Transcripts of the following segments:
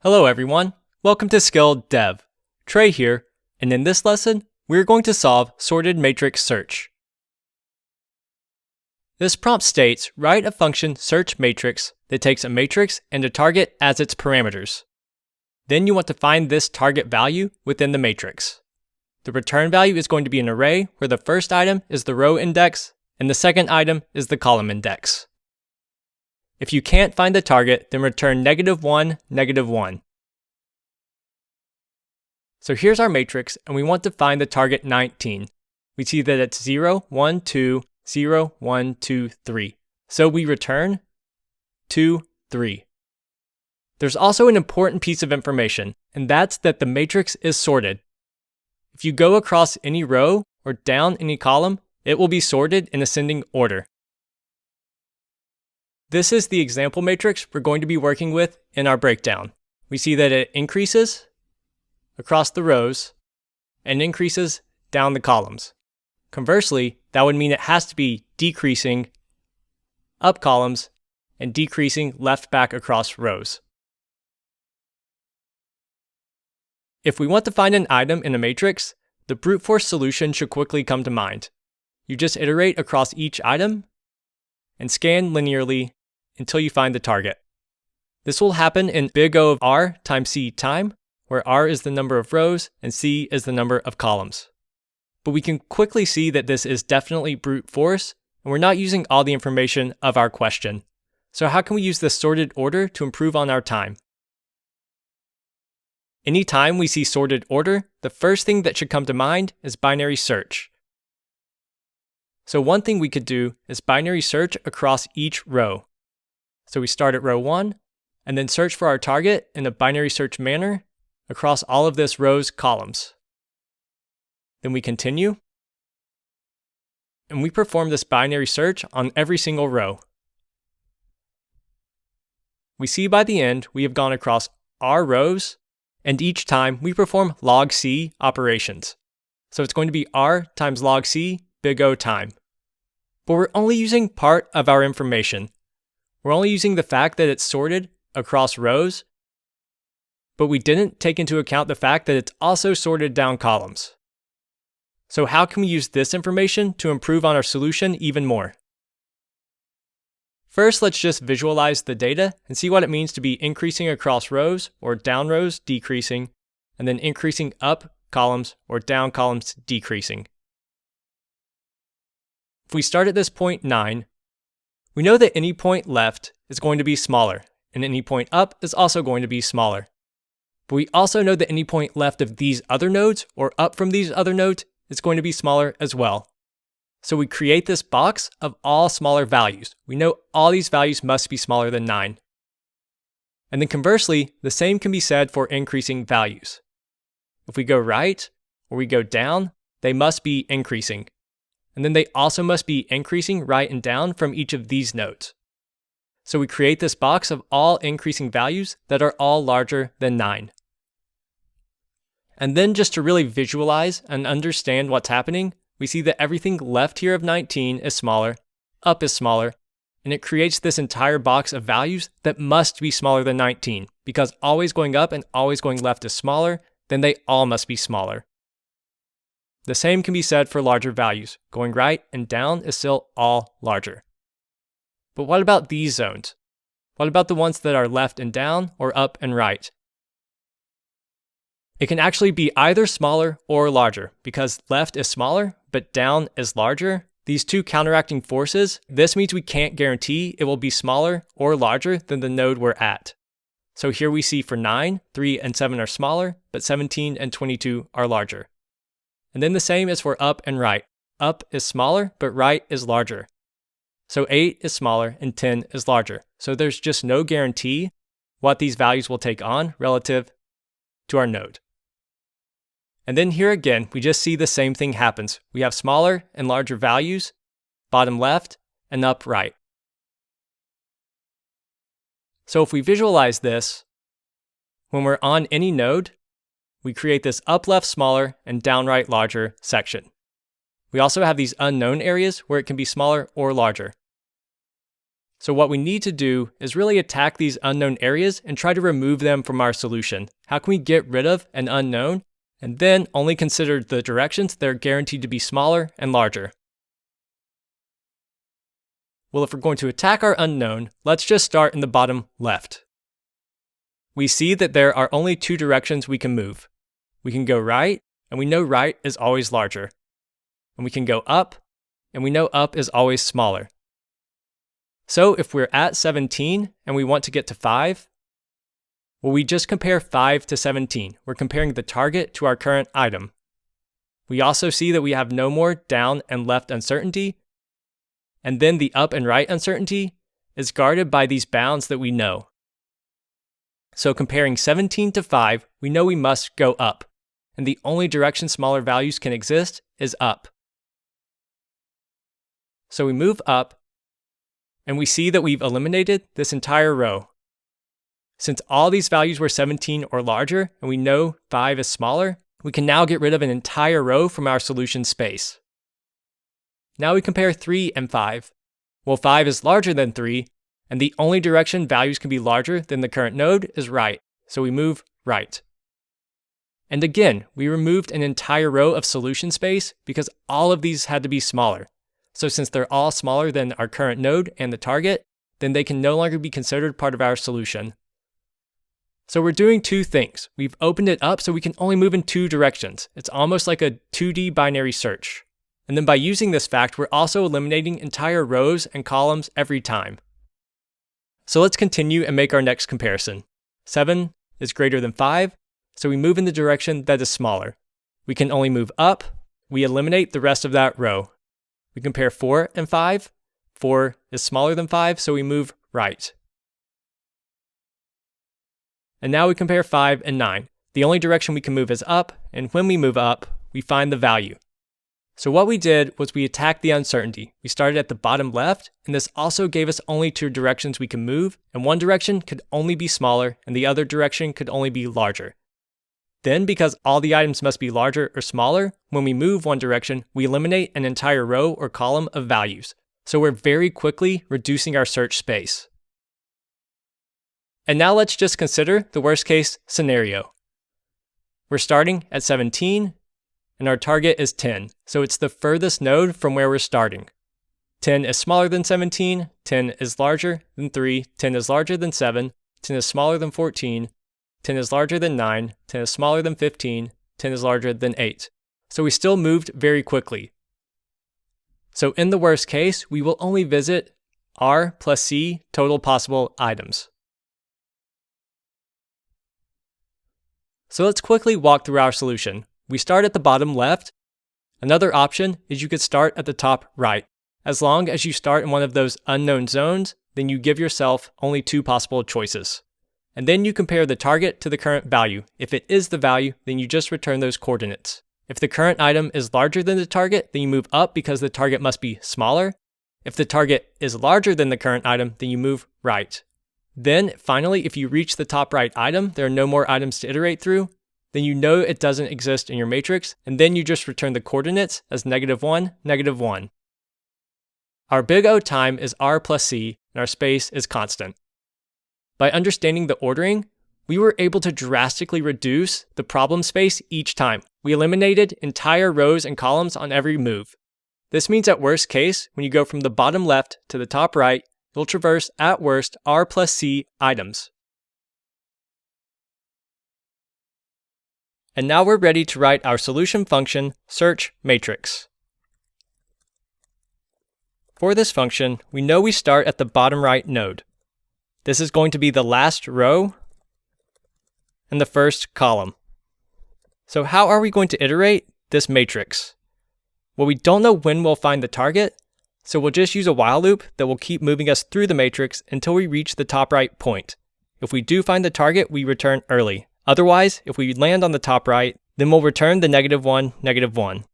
Hello everyone, welcome to Skilled Dev. Trey here, and in this lesson, we're going to solve sorted matrix search. This prompt states, write a function search matrix that takes a matrix and a target as its parameters. Then you want to find this target value within the matrix. The return value is going to be an array where the first item is the row index and the second item is the column index. If you can't find the target, then return -1, -1. So here's our matrix, and we want to find the target 19. We see that it's 0, 1, 2, 0, 1, 2, 3. So we return 2, 3. There's also an important piece of information, and that's that the matrix is sorted. If you go across any row or down any column, it will be sorted in ascending order. This is the example matrix we're going to be working with in our breakdown. We see that it increases across the rows and increases down the columns. Conversely, that would mean it has to be decreasing up columns and decreasing left back across rows. If we want to find an item in a matrix, the brute force solution should quickly come to mind. You just iterate across each item and scan linearly until you find the target. This will happen in big O of R times C time, where R is the number of rows and C is the number of columns. But we can quickly see that this is definitely brute force, and we're not using all the information of our question. So how can we use this sorted order to improve on our time? Anytime we see sorted order, the first thing that should come to mind is binary search. So one thing we could do is binary search across each row. So we start at row 1, and then search for our target in a binary search manner across all of this row's columns. Then we continue, and we perform this binary search on every single row. We see by the end we have gone across our rows, and each time we perform log C operations. So it's going to be R times log C, big O time. But we're only using part of our information. We're only using the fact that it's sorted across rows, but we didn't take into account the fact that it's also sorted down columns. So how can we use this information to improve on our solution even more? First, let's just visualize the data and see what it means to be increasing across rows or down rows decreasing, and then increasing up columns or down columns decreasing. If we start at this point 9, we know that any point left is going to be smaller, and any point up is also going to be smaller. But we also know that any point left of these other nodes or up from these other nodes is going to be smaller as well. So we create this box of all smaller values. We know all these values must be smaller than 9. And then conversely, the same can be said for increasing values. If we go right or we go down, they must be increasing. And then they also must be increasing right and down from each of these nodes. So we create this box of all increasing values that are all larger than 9. And then just to really visualize and understand what's happening, we see that everything left here of 19 is smaller, up is smaller, and it creates this entire box of values that must be smaller than 19, because always going up and always going left is smaller, then they all must be smaller. The same can be said for larger values. Going right and down is still all larger. But what about these zones? What about the ones that are left and down or up and right? It can actually be either smaller or larger, because left is smaller, but down is larger. These two counteracting forces, this means we can't guarantee it will be smaller or larger than the node we're at. So here we see for 9, 3 and 7 are smaller, but 17 and 22 are larger. And then the same is for up and right. Up is smaller, but right is larger. So 8 is smaller and 10 is larger. So there's just no guarantee what these values will take on relative to our node. And then here again, we just see the same thing happens. We have smaller and larger values, bottom left and up right. So if we visualize this, when we're on any node, we create this up left smaller and down right larger section. We also have these unknown areas where it can be smaller or larger. So what we need to do is really attack these unknown areas and try to remove them from our solution. How can we get rid of an unknown and then only consider the directions that are guaranteed to be smaller and larger? Well, if we're going to attack our unknown, let's just start in the bottom left. We see that there are only two directions we can move. We can go right, and we know right is always larger. And we can go up, and we know up is always smaller. So if we're at 17 and we want to get to 5, well, we just compare 5 to 17. We're comparing the target to our current item. We also see that we have no more down and left uncertainty, and then the up and right uncertainty is guarded by these bounds that we know. So comparing 17 to 5, we know we must go up, and the only direction smaller values can exist is up. So we move up, and we see that we've eliminated this entire row. Since all these values were 17 or larger, and we know 5 is smaller, we can now get rid of an entire row from our solution space. Now we compare 3 and 5. Well, 5 is larger than 3, and the only direction values can be larger than the current node is right, so we move right. And again, we removed an entire row of solution space because all of these had to be smaller. So since they're all smaller than our current node and the target, then they can no longer be considered part of our solution. So we're doing two things. We've opened it up so we can only move in two directions. It's almost like a 2D binary search. And then by using this fact, we're also eliminating entire rows and columns every time. So let's continue and make our next comparison. 7 is greater than 5, so we move in the direction that is smaller. We can only move up. We eliminate the rest of that row. We compare 4 and 5. 4 is smaller than 5, so we move right. And now we compare 5 and 9. The only direction we can move is up, and when we move up, we find the value. So what we did was we attacked the uncertainty. We started at the bottom left, and this also gave us only two directions we can move, and one direction could only be smaller, and the other direction could only be larger. Then, because all the items must be larger or smaller, when we move one direction, we eliminate an entire row or column of values. So we're very quickly reducing our search space. And now let's just consider the worst case scenario. We're starting at 17, and our target is 10. So it's the furthest node from where we're starting. 10 is smaller than 17, 10 is larger than 3, 10 is larger than 7, 10 is smaller than 14, 10 is larger than 9, 10 is smaller than 15, 10 is larger than 8. So we still moved very quickly. So in the worst case, we will only visit R plus C total possible items. So let's quickly walk through our solution. We start at the bottom left. Another option is you could start at the top right. As long as you start in one of those unknown zones, then you give yourself only two possible choices. And then you compare the target to the current value. If it is the value, then you just return those coordinates. If the current item is larger than the target, then you move up because the target must be smaller. If the target is larger than the current item, then you move right. Then finally, if you reach the top right item, there are no more items to iterate through, then you know it doesn't exist in your matrix, and then you just return the coordinates as -1, -1. Our big O time is R plus C, and our space is constant. By understanding the ordering, we were able to drastically reduce the problem space each time. We eliminated entire rows and columns on every move. This means at worst case, when you go from the bottom left to the top right, you'll traverse at worst R plus C items. And now we're ready to write our solution function, search matrix. For this function, we know we start at the bottom right node. This is going to be the last row and the first column. So how are we going to iterate this matrix? Well, we don't know when we'll find the target, so we'll just use a while loop that will keep moving us through the matrix until we reach the top right point. If we do find the target, we return early. Otherwise, if we land on the top right, then we'll return the -1, -1.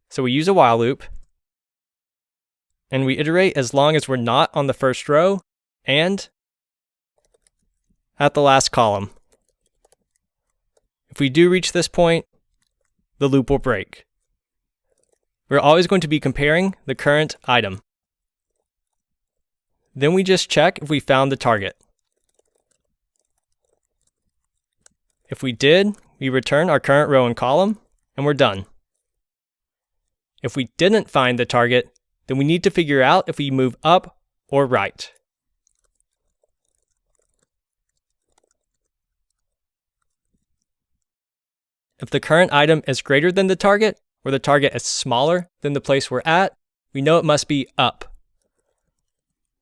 So we use a while loop, and we iterate as long as we're not on the first row and at the last column. If we do reach this point, the loop will break. We're always going to be comparing the current item. Then we just check if we found the target. If we did, we return our current row and column, and we're done. If we didn't find the target, then we need to figure out if we move up or right. If the current item is greater than the target, or the target is smaller than the place we're at, we know it must be up.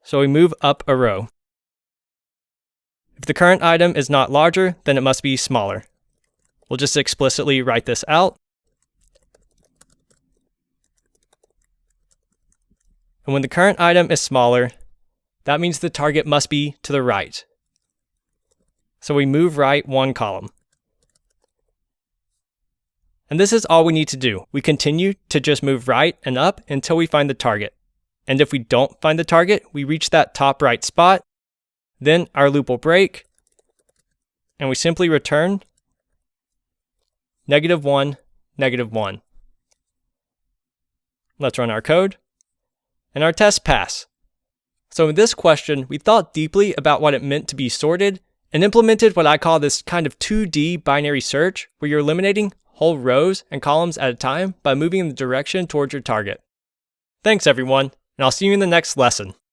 So we move up a row. If the current item is not larger, then it must be smaller. We'll just explicitly write this out. And when the current item is smaller, that means the target must be to the right. So we move right one column. And this is all we need to do. We continue to just move right and up until we find the target. And if we don't find the target, we reach that top right spot. Then our loop will break, and we simply return -1, -1. Let's run our code, and our tests pass. So in this question, we thought deeply about what it meant to be sorted and implemented what I call this kind of 2D binary search, where you're eliminating whole rows and columns at a time by moving in the direction towards your target. Thanks everyone, and I'll see you in the next lesson.